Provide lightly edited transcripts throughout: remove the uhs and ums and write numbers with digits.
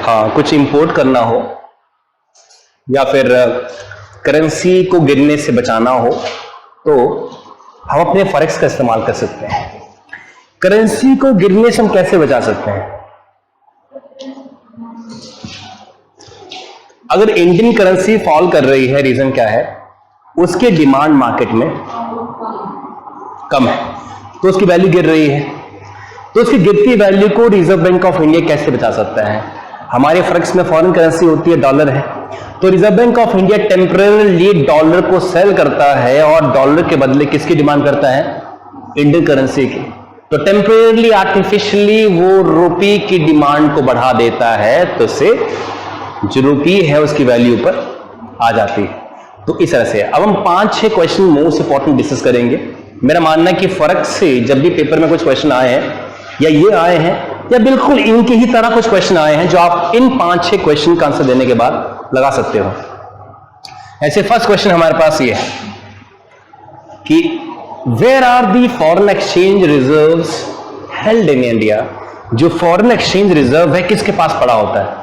कुछ इंपोर्ट करना हो या फिर करेंसी को गिरने से बचाना हो तो हम अपने फॉरेक्स का इस्तेमाल कर सकते हैं। करेंसी को गिरने से हम कैसे बचा सकते हैं? अगर इंडियन करेंसी फॉल कर रही है, रीजन क्या है? उसके डिमांड मार्केट में कम है तो उसकी वैल्यू गिर रही है। तो उसकी गिरती वैल्यू को रिजर्व बैंक ऑफ इंडिया कैसे बचा सकता है? हमारे फॉरेक्स में फॉरेन करेंसी होती है, डॉलर है, तो reserve bank of India temporary dollar को सेल करता है और डॉलर के बदले किसकी डिमांड करता है? इंडियन करेंसी की। तो टेम्परेरी आर्टिफिशियली वो रुपी की डिमांड को बढ़ा देता है, तो उससे जो रुपी है उसकी वैल्यू पर आ जाती है। तो इस तरह से अब हम 5-6 क्वेश्चन मोस्ट इंपॉर्टेंट डिस्कस करेंगे। मेरा मानना है कि फॉरेक्स से जब भी पेपर में कुछ क्वेश्चन आए हैं या ये आए हैं या बिल्कुल इनकी ही तरह कुछ क्वेश्चन आए हैं जो आप इन 5-6 क्वेश्चन का आंसर देने के बाद लगा सकते हो। ऐसे फर्स्ट क्वेश्चन हमारे पास ये है कि where are the foreign exchange reserves held in India? जो फॉरेन एक्सचेंज रिजर्व है किसके पास पड़ा होता है?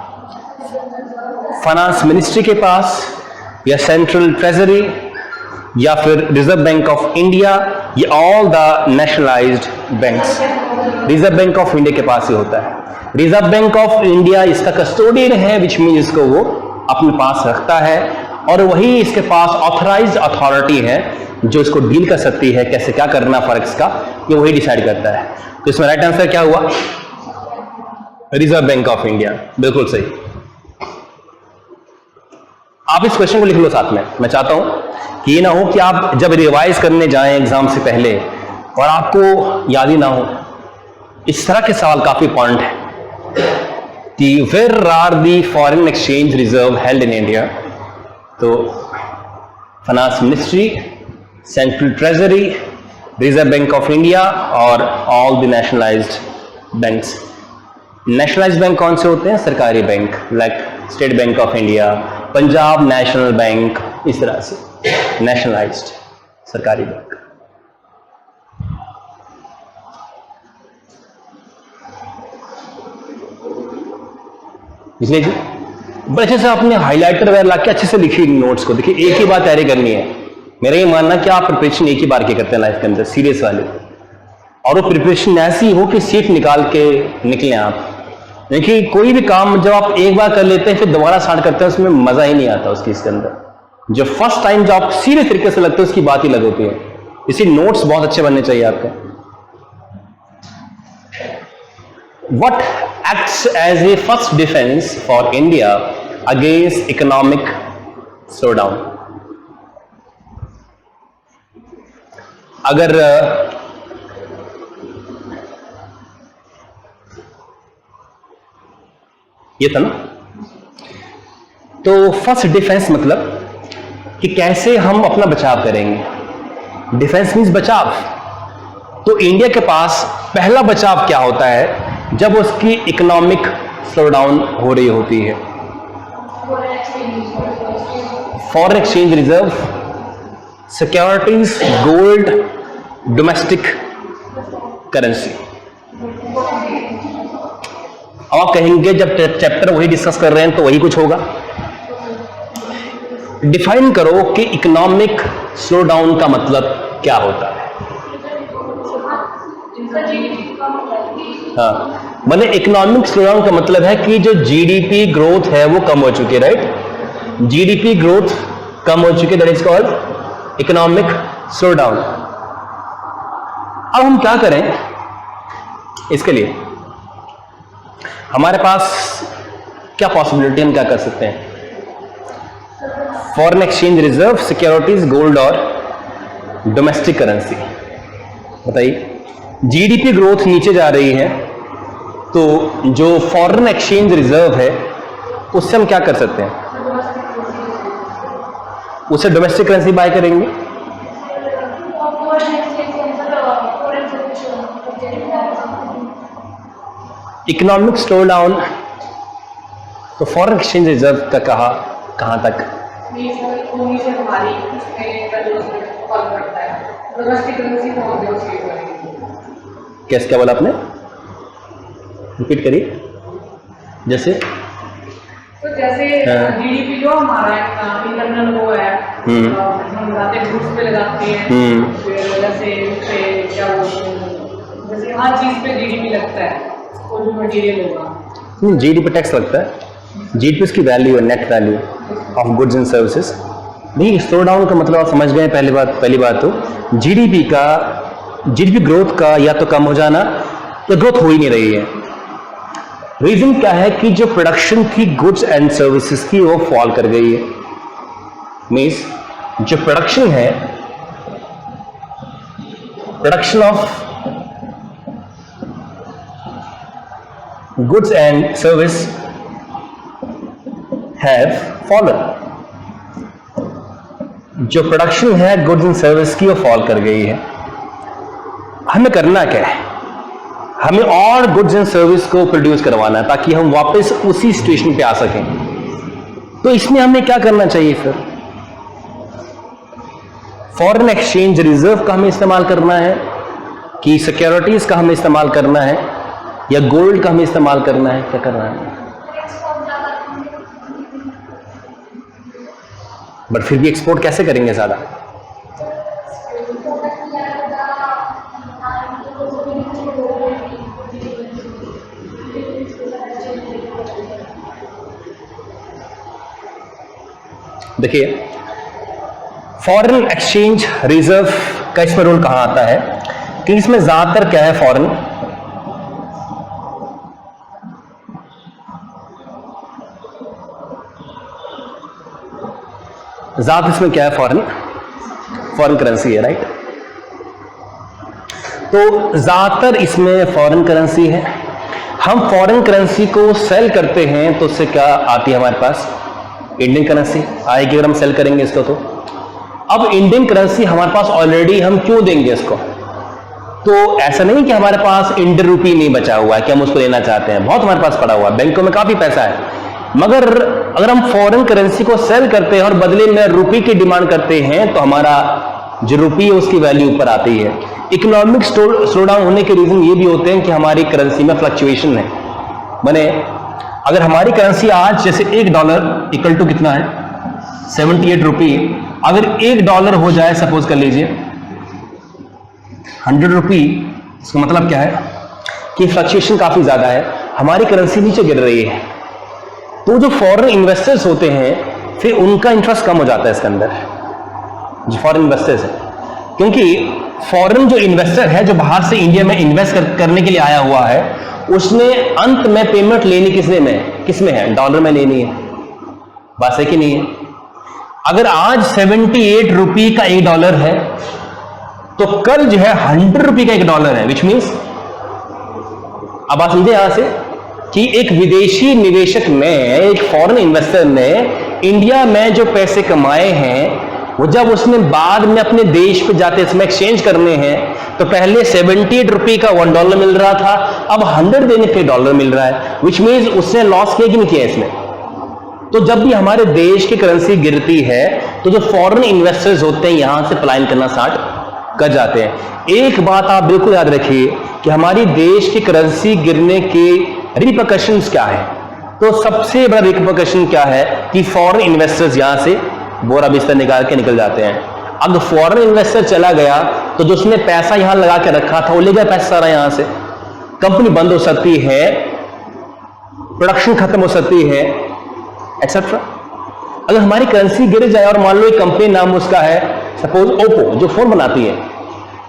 फाइनेंस मिनिस्ट्री के पास या सेंट्रल ट्रेजरी या फिर रिजर्व बैंक ऑफ इंडिया या all the nationalized banks? Reserve bank of India के पास ही होता है। रिजर्व बैंक ऑफ इंडिया इसका कस्टोडियन है, विच मीन इसको वो अपने पास रखता है और वही इसके पास ऑथराइज्ड अथॉरिटी है जो इसको डील कर सकती है कैसे क्या करना फॉरेक्स का, ये वही डिसाइड करता है। तो इसमें राइट आंसर क्या हुआ? रिजर्व बैंक ऑफ इंडिया, बिल्कुल सही। आप इस क्वेश्चन को लिख लो साथ में। मैं चाहता हूं कि ये ना हो कि आप जब रिवाइज करने जाएं एग्जाम से पहले और आपको याद ही ना हो। इस तरह के सवाल काफी पॉइंट है कि where are the foreign exchange reserve held in India? तो finance ministry, central treasury, reserve bank of India और all the nationalized banks. Nationalized bank कौन से होते हैं? सरकारी bank, like State Bank of India, Punjab National Bank, इस तरह से नेशनलाइज्ड सरकारी बैंक। इसलिए जी बड़े अच्छे से आपने हाइलाइटर वगैरह लाके अच्छे से लिखी नोट्स को। देखिए एक ही बात तैयारी करनी है। मेरा ये मानना कि आप प्रिपरेशन एक ही बार की करते हैं लाइफ के अंदर, सीरियस वाले, और वो प्रिपरेशन ऐसी हो कि सीट निकाल के निकले आप। देखिए कोई भी काम जब आप एक बार कर लेते हैं फिर दोबारा स्टार्ट करते हैं उसमें मजा ही नहीं आता उसकी इसके अंदर। जो फर्स्ट टाइम जो आप सीरियस तरीके से लगते हैं उसकी बात ही अलग होती है। इसी नोट्स बहुत अच्छे बनने चाहिए आपके। What acts as a first defence for India against economic slowdown? अगर ये था ना, तो फर्स्ट डिफेंस मतलब कि कैसे हम अपना बचाव करेंगे। डिफेंस मींस बचाव। तो इंडिया के पास पहला बचाव क्या होता है जब उसकी इकोनॉमिक स्लोडाउन हो रही होती है? Foreign exchange reserve, securities, gold, domestic currency. आप कहेंगे जब चैप्टर वही डिस्कस कर रहे हैं तो वही कुछ होगा। डिफाइन करो कि इकोनॉमिक स्लोडाउन का मतलब क्या होता है। हाँ, मतलब इकोनॉमिक स्लोडाउन का मतलब है कि जो जीडीपी ग्रोथ है वो कम हो चुकी है, राइट? जीडीपी ग्रोथ कम हो चुकी है, that is called economic slowdown. अब हम क्या करें इसके लिए? हमारे पास क्या पॉसिबिलिटी, हम क्या कर सकते हैं? Foreign exchange reserve, securities, gold और डोमेस्टिक करेंसी। बताइए, जीडीपी ग्रोथ नीचे जा रही है तो जो फॉरेन एक्सचेंज रिजर्व है उससे हम क्या कर सकते हैं? उससे डोमेस्टिक करेंसी बाय करेंगे। इकोनॉमिक स्लो डाउन तो फॉरेन एक्सचेंज रिजर्व का कहां तक? कैसे, क्या बोला आपने? रिपीट करिए। जैसे तो जैसे जीडीपी जो हमारा इंटरनल वो है, हम लगाते हैं गुड्स पे लगाते हैं, फिर जैसे उस पे क्या बोलते हैं, जैसे हर चीज पे जीडीपी लगता है, कोई भी मटेरियल होगा जीडीपी टैक्स लगता है। जीडीपी की वैल्यू है, net value of goods and services. नहीं, स्लो डाउन का मतलब आप समझ गए। पहली बात तो जीडीपी ग्रोथ का या तो कम हो जाना या ग्रोथ हो ही नहीं रही है। रीजन क्या है कि जो प्रोडक्शन थी गुड्स एंड सर्विसेज की वो फॉल कर गई है। मींस जो प्रोडक्शन है, production of goods and service have fallen. जो प्रोडक्शन है गुड्स एंड सर्विस की वो फॉल कर गई है। हमें करना क्या है? हमें और गुड्स एंड सर्विस को प्रोड्यूस करवाना है ताकि हम वापस उसी सिचुएशन पे आ सकें। तो इसमें हमें क्या करना चाहिए फिर? फॉरेन एक्सचेंज रिजर्व का हमें इस्तेमाल करना है कि सिक्योरिटीज का हमें इस्तेमाल करना है या गोल्ड का हमें इस्तेमाल करना है? क्या करना है? बट फिर भी एक्सपोर्ट कैसे करेंगे ज्यादा? देखिए, फॉरेन एक्सचेंज रिजर्व का इसमें रोल कहां आता है कि इसमें ज्यादातर क्या है, फॉरेन इसमें क्या है, फॉरेन करेंसी है, राइट? तो ज्यादातर इसमें फॉरेन करेंसी है। हम फॉरेन करेंसी को सेल करते हैं तो उससे क्या आती है हमारे पास? इंडियन करेंसी आएगी अगर हम सेल करेंगे इसको। तो अब इंडियन करेंसी हमारे पास ऑलरेडी, हम क्यों देंगे इसको? तो ऐसा नहीं कि हमारे पास इंडियन रुपी नहीं बचा हुआ है कि हम उसको लेना चाहते हैं, बहुत हमारे पास पड़ा हुआ है, बैंकों में काफी पैसा है। मगर अगर हम फॉरेन करेंसी को सेल करते हैं और बदले में रुपी की डिमांड करते हैं तो हमारा जो रुपी है उसकी वैल्यू ऊपर आती है। इकोनॉमिक स्लो डाउन होने के रीजन ये भी होते हैं कि हमारी करेंसी में फ्लक्चुएशन है। माने अगर हमारी करेंसी आज जैसे $1 इक्वल टू कितना है? 78 रुपी। अगर $1 हो जाए, सपोज कर लीजिए 100 रुपी, इसका मतलब क्या है कि फ्लक्चुएशन काफी ज्यादा है, हमारी करेंसी नीचे गिर रही है। तो जो फॉरेन इन्वेस्टर्स होते हैं फिर उनका इंटरेस्ट कम हो जाता है इसके अंदर, जो फॉरेन इन्वेस्टर्स है, क्योंकि फॉरेन जो इन्वेस्टर है जो बाहर से इंडिया में इन्वेस्ट करने के लिए आया हुआ है, उसने अंत में पेमेंट लेनी किसमें है? डॉलर में लेनी है। बात है कि नहीं है? अगर आज 78 रुपी का $1 है तो कल जो है 100 रुपी का $1 है, विच मीन्स, अब आप समझे यहां से कि एक विदेशी निवेशक ने, एक फॉरेन इन्वेस्टर ने इंडिया में जो पैसे कमाए हैं वो जब उसने बाद में अपने देश पे जाते इसमें एक्सचेंज करने हैं तो पहले 78 रुपी का $1 मिल रहा था, अब 100 देने पे $1 मिल रहा है, विच मीन्स उसने लॉस किया कि नहीं किया इसमें? तो जब भी हमारे देश की करेंसी गिरती है तो जो फॉरेन इन्वेस्टर्स होते हैं यहां से पलायन करना स्टार्ट कर जाते हैं। एक बात आप बिल्कुल याद रखिए कि हमारी देश की करेंसी गिरने के रिपरकशंस क्या है? तो सबसे बड़ा रिपरकशन क्या है कि फॉरेन इन्वेस्टर्स यहां से बोरा बिस्तर निकाल के निकल जाते हैं। अगर फॉरेन इन्वेस्टर चला गया तो जो उसने पैसा यहां लगा के रखा था वो ले गया पैसा सारा यहां से, कंपनी बंद हो सकती है, प्रोडक्शन खत्म हो सकती है, एक्सेट्रा। अगर हमारी करेंसी गिर जाए और मान लो एक कंपनी, नाम उसका है सपोज ओप्पो, जो फोन बनाती है,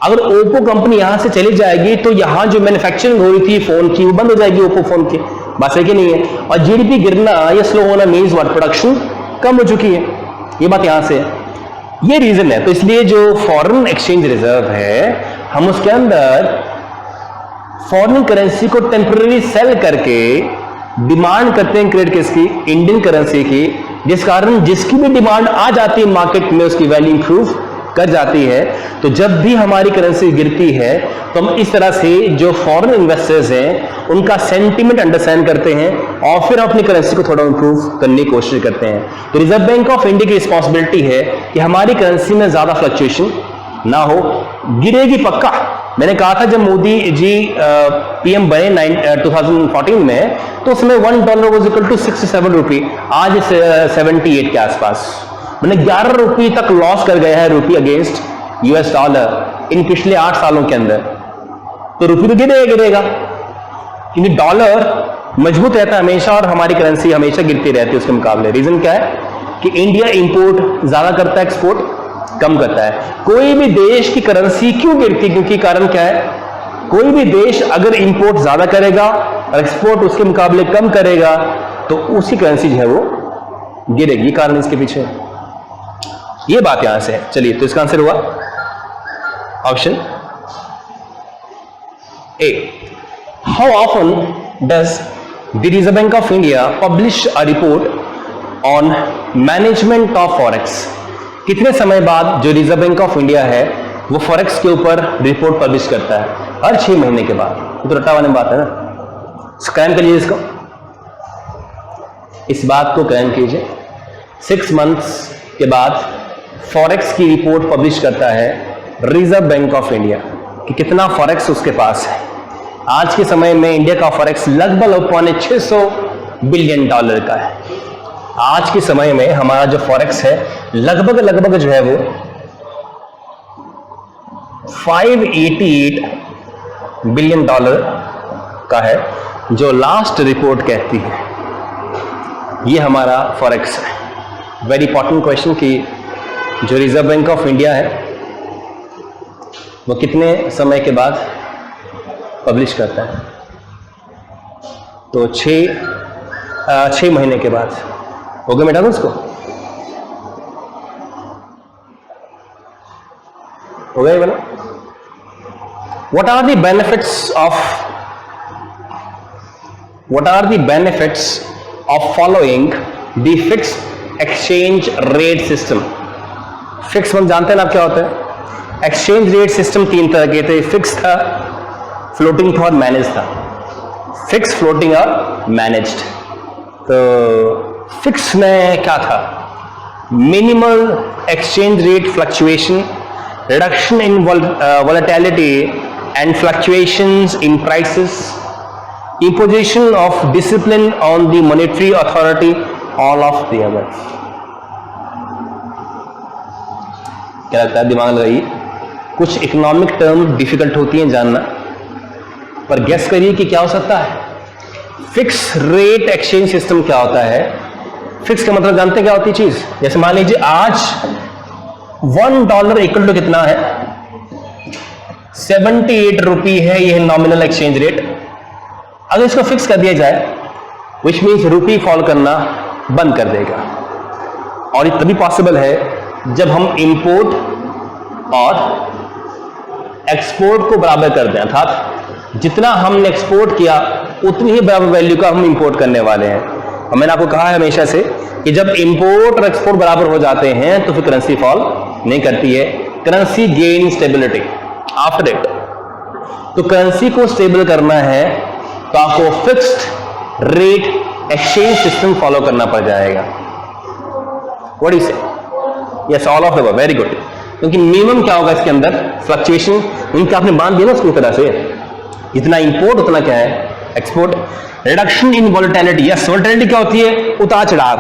अगर ओप्पो कंपनी यहां से चली जाएगी तो यहां जो मैन्युफैक्चरिंग हो रही थी फोन की वो बंद हो जाएगी ओप्पो फोन की। बात है कि नहीं है? और जीडीपी गिरना या स्लो होना मीन्स व्हाट? प्रोडक्शन कम हो चुकी है। ये बात यहां से है, ये रीजन है। तो इसलिए जो फॉरेन एक्सचेंज रिजर्व है, हम उसके अंदर फॉरेन करेंसी को टेम्पररी सेल करके डिमांड करते हैं क्रेडिट किसकी? इंडियन करेंसी की, जिस कारण जिसकी भी डिमांड आ जाती है मार्केट में उसकी वैल्यू इंप्रूव कर जाती है। तो जब भी हमारी करेंसी गिरती है तो हम इस तरह से जो फॉरेन इन्वेस्टर्स हैं उनका सेंटीमेंट अंडरस्टैंड करते हैं और फिर अपनी करेंसी को थोड़ा इंप्रूव करने की कोशिश करते हैं। तो रिजर्व बैंक ऑफ इंडिया की रिस्पॉन्सिबिलिटी है कि हमारी करेंसी में ज्यादा फ्लक्चुएशन ना हो। गिरेगी पक्का, मैंने कहा था जब मोदी जी पीएम बने 2014 में, तो उसमें $1 वॉज इक्वल टू 67 रुपी, आज 78 के आसपास। मैंने 11 रुपये तक लॉस कर गया है रुपी अगेंस्ट यूएस डॉलर इन पिछले 8 सालों के अंदर। तो रुपी तो गिरेगा, क्योंकि डॉलर मजबूत रहता है हमेशा और हमारी करेंसी हमेशा गिरती रहती है उसके मुकाबले। रीजन क्या है कि इंडिया इंपोर्ट ज्यादा करता है, एक्सपोर्ट कम करता है। कोई भी देश की करेंसी क्यों गिरती, क्योंकि कारण क्या है, कोई भी देश अगर इंपोर्ट ज्यादा करेगा और एक्सपोर्ट उसके मुकाबले कम करेगा तो उसकी करेंसी जो है वो गिरेगी, कारण इसके पीछे ये बात यहां से है। चलिए, तो इसका आंसर हुआ option A. How often does the reserve bank of India publish a report on management of forex? कितने समय बाद जो रिजर्व बैंक ऑफ इंडिया है वो फॉरेक्स के ऊपर रिपोर्ट पब्लिश करता है? हर 6 महीने के बाद। तो रट्टा वाली बात है ना, स्कैन करिए इसको, इस बात को कैन कीजिए। 6 मंथ्स के बाद फॉरेक्स की रिपोर्ट पब्लिश करता है रिजर्व बैंक ऑफ इंडिया कि कितना फॉरेक्स उसके पास है। आज के समय में इंडिया का फॉरेक्स लगभग $600 बिलियन का है। आज के समय में हमारा जो फॉरेक्स है लगभग जो है वो $588 बिलियन का है, जो लास्ट रिपोर्ट कहती है। ये हमारा फॉरेक्स है। वेरी इंपॉर्टेंट क्वेश्चन कि जो रिजर्व बैंक ऑफ इंडिया है वो कितने समय के बाद पब्लिश करता है? तो 6 महीने के बाद। हो गया, मिटा दो उसको, हो गया बोला। What are the benefits of following the fixed exchange rate system? Fix हम जानते हैं ना आप क्या होता है। एक्सचेंज रेट सिस्टम 3 तरह के थे, फिक्स था, फ्लोटिंग था और मैनेज था। फिक्स, फ्लोटिंग और मैनेज्ड। तो फिक्स में क्या था? Minimal exchange rate fluctuation, reduction in volatility and fluctuations in prices, imposition of discipline on the monetary authority, all of the above. क्या लगता है? दिमाग लगाइए। कुछ इकोनॉमिक टर्म डिफिकल्ट होती हैं जानना, पर गेस करिए कि क्या हो सकता है। फिक्स रेट एक्सचेंज सिस्टम क्या होता है? फिक्स का मतलब जानते हैं क्या होती है चीज? जैसे मान लीजिए आज $1 इक्वल टू कितना है? 78 रुपी है, यह नॉमिनल एक्सचेंज रेट। अगर इसको फिक्स कर दिया जाए, विच मीन्स रुपी फॉल करना बंद कर देगा। और ये तभी पॉसिबल है जब हम इंपोर्ट और एक्सपोर्ट को बराबर कर दें, अर्थात जितना हमने एक्सपोर्ट किया उतनी ही बराबर वैल्यू का हम इंपोर्ट करने वाले हैं। और मैंने आपको कहा है हमेशा से कि जब इंपोर्ट और एक्सपोर्ट बराबर हो जाते हैं तो फिर करेंसी फॉल नहीं करती है। Currency gain stability after it. तो करेंसी को स्टेबल करना है तो आपको fixed rate exchange system follow करना पड़ जाएगा। What is it? Yes, all of the above. Very good. क्योंकि मिनिमम क्या होगा इसके अंदर? फ्लक्चुएशन। इनका आपने बांध दिया ना उसकी तरह से, जितना इंपोर्ट उतना क्या है export. Reduction in volatility. Yes, volatility क्या होती है? उतार चढ़ाव,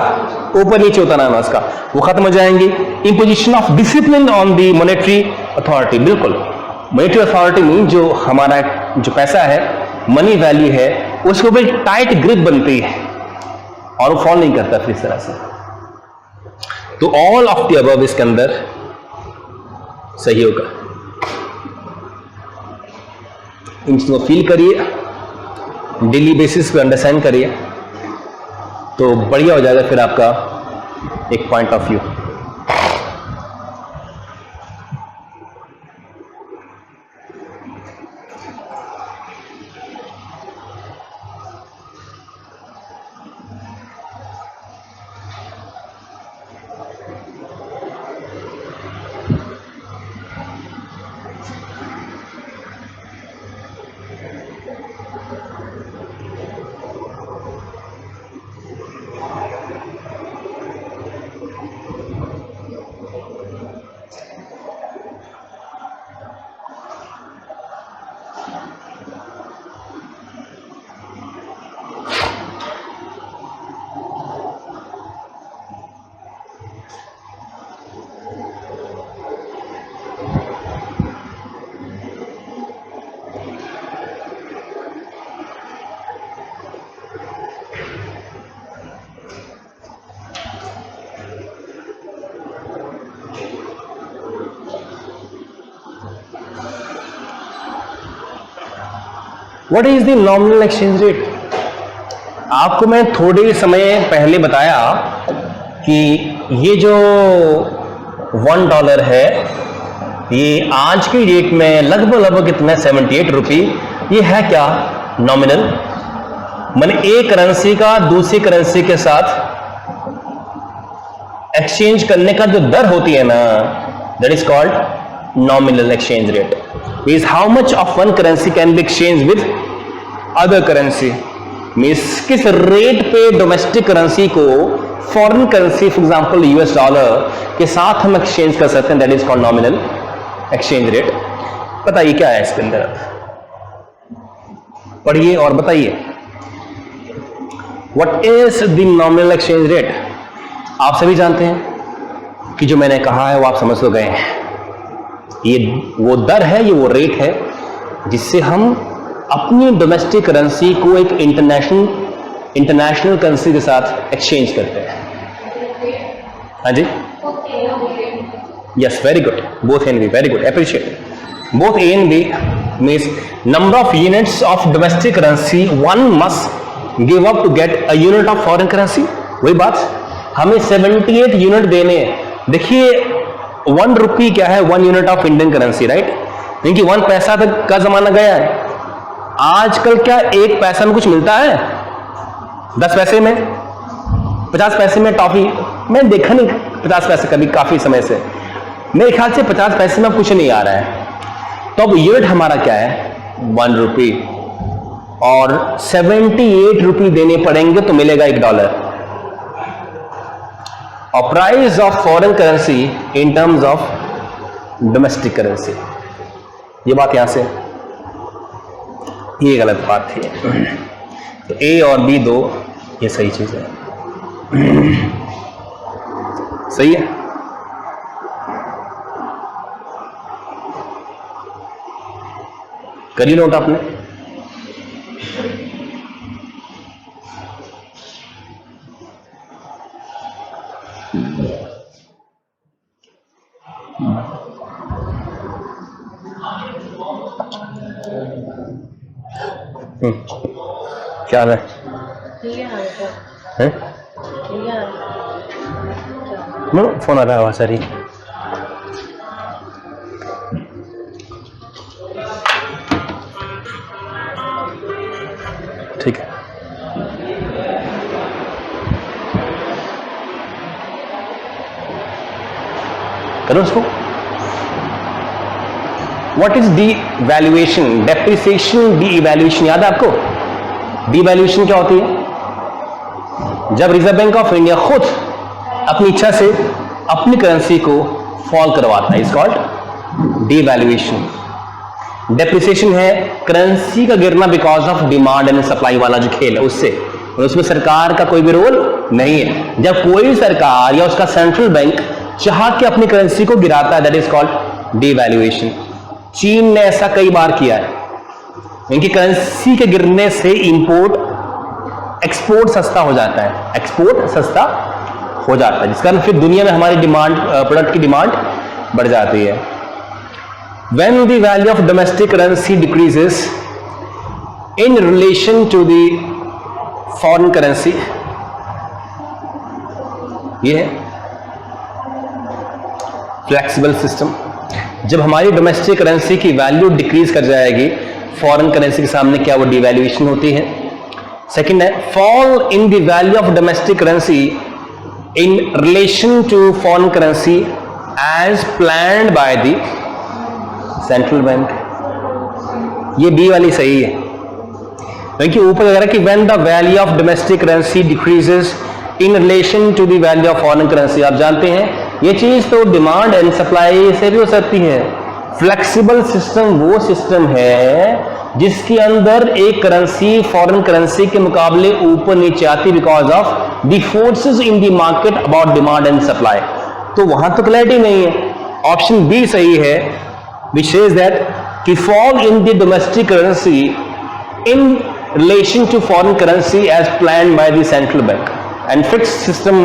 ऊपर नीचे उतारना है उसका, वो खत्म हो जाएंगी। Imposition of discipline on the monetary authority. बिल्कुल, मॉनेटरी अथॉरिटी मीन जो हमारा जो पैसा है, मनी वैल्यू है, उसके ऊपर टाइट ग्रिप बनती है और वो फॉल नहीं करता फिर इस तरह से। तो ऑल ऑफ द अबव इसके अंदर सही होगा। इन चीजों को फील करिए, डेली बेसिस पे अंडरस्टैंड करिए, तो बढ़िया हो जाएगा फिर आपका एक point of view. What is the nominal exchange rate? आपको मैं थोड़े समय पहले बताया कि ये जो $1 है ये आज की डेट में लगभग कितना 78 रुपये, ये है क्या? नॉमिनल। मैंने एक करेंसी का दूसरी करेंसी के साथ एक्सचेंज करने का जो दर होती है ना, that is called nominal exchange rate. Means how much of one currency can be exchange with other currency. Means किस रेट पे डोमेस्टिक करेंसी को foreign currency for example US dollar के साथ हम एक्सचेंज कर सकते हैं, that is called nominal exchange rate. बताइए क्या है इसके अंदर, पढ़िए और बताइए what is the nominal exchange rate. आप सभी जानते हैं कि जो मैंने कहा है वो आप समझ तो गए हैं। ये वो दर है, ये वो रेट है जिससे हम अपनी डोमेस्टिक करेंसी को एक इंटरनेशनल करेंसी के साथ एक्सचेंज करते हैं। हाँ जी, yes, very good, both A and B, very good, appreciate. Both A and B means number of units of domestic currency one must give up to get a unit of foreign currency. वही बात, हमें 78 unit देने हैं। देखिए 1 रुपी क्या है? 1 unit of Indian currency, right? क्योंकि 1 पैसा तक का जमाना गया है। आजकल क्या 1 पैसा में कुछ मिलता है? 10 पैसे में, 50 पैसे में टॉफी, मैं देखा नहीं 50 पैसे कभी, काफी समय से। मेरे ख्याल से 50 पैसे में कुछ नहीं आ रहा है। तो अब यूनिट हमारा क्या है? 1 रुपी, और 78 रुपी देने पड़ेंगे तो मिलेगा $1। और price of foreign currency in terms of domestic currency. ये बात यहां से, ये गलत बात थी। तो ए और बी दो, ये सही चीज है। सही है। करिए नोट आपने। क्या है? फोन आ रहा है, सर। ठीक है, करो उसको। What is D valuation? Depreciation, D evaluation याद है आपको? डी वैल्यूएशन क्या होती है? जब रिजर्व बैंक ऑफ इंडिया खुद अपनी इच्छा से अपनी करेंसी को फॉल करवाता है, is called D valuation. Depreciation है करेंसी का गिरना because of demand and supply वाला जो खेल है उससे, और उसमें सरकार का कोई भी रोल नहीं है। जब कोई सरकार या उसका सेंट्रल बैंक चाह के अपनी करेंसी को गिराता है, दैट इज कॉल्ड डिवैल्यूएशन। चीन ने ऐसा कई बार किया है। इनकी करेंसी के गिरने से इंपोर्ट एक्सपोर्ट सस्ता हो जाता है, एक्सपोर्ट सस्ता हो जाता है, जिस कारण फिर दुनिया में हमारी डिमांड, प्रोडक्ट की डिमांड बढ़ जाती है। When the value of domestic currency decreases in relation to the foreign currency, ये है फ्लेक्सिबल सिस्टम। जब हमारी डोमेस्टिक करेंसी की वैल्यू डिक्रीज कर जाएगी फॉरेन करेंसी के सामने, क्या वो डिवैल्यूएशन होती है। सेकंड है fall in the value of domestic currency in relation to foreign currency as planned by the central bank. ये बी वाली सही है, क्योंकि ऊपर लग रहा है कि when the value of domestic currency decreases in relation to the value of foreign currency. आप जानते हैं ये चीज तो डिमांड एंड सप्लाई से भी हो सकती है। फ्लेक्सिबल सिस्टम वो सिस्टम है जिसके अंदर एक करेंसी फॉरेन करेंसी के मुकाबले ऊपर नीचे आती because of the forces in the market about demand and supply. तो वहां तो क्लैरिटी नहीं है। ऑप्शन बी सही है, which says that to fall in the domestic currency in relation to foreign currency as planned by the central bank and fixed system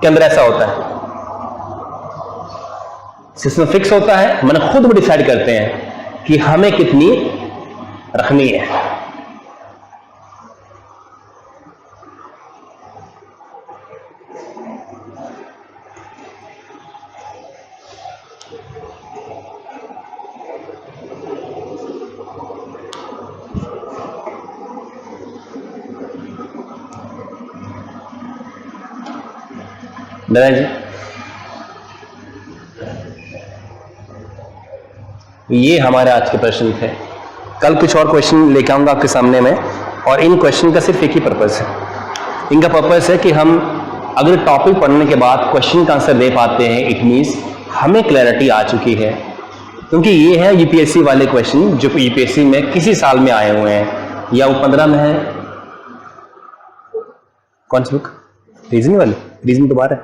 के अंदर ऐसा होता है। सिस्टम फिक्स होता है, मैंने खुद भी डिसाइड करते हैं कि हमें कितनी रखनी है। दादा जी, ये हमारे आज के प्रश्न थे। कल कुछ और क्वेश्चन लेके आऊंगा आपके सामने में, और इन क्वेश्चन का सिर्फ एक ही पर्पस है। इनका पर्पस है कि हम अगर टॉपिक पढ़ने के बाद क्वेश्चन का आंसर दे पाते हैं, इट मीन्स हमें क्लैरिटी आ चुकी है। क्योंकि ये है यूपीएससी वाले क्वेश्चन जो यूपीएससी में किसी साल में आए हुए हैं, या वो 15 में है। कौन सी बुक? रीजनिंग वाली? रीजनिंग तो बाहर है,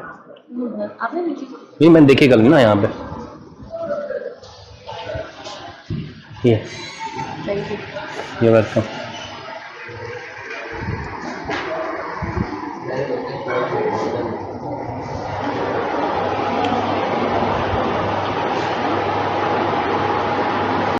आपने लिखी? नहीं मैंने देखी कल ना यहाँ पे। ये थैंक यू। ये वेलकम।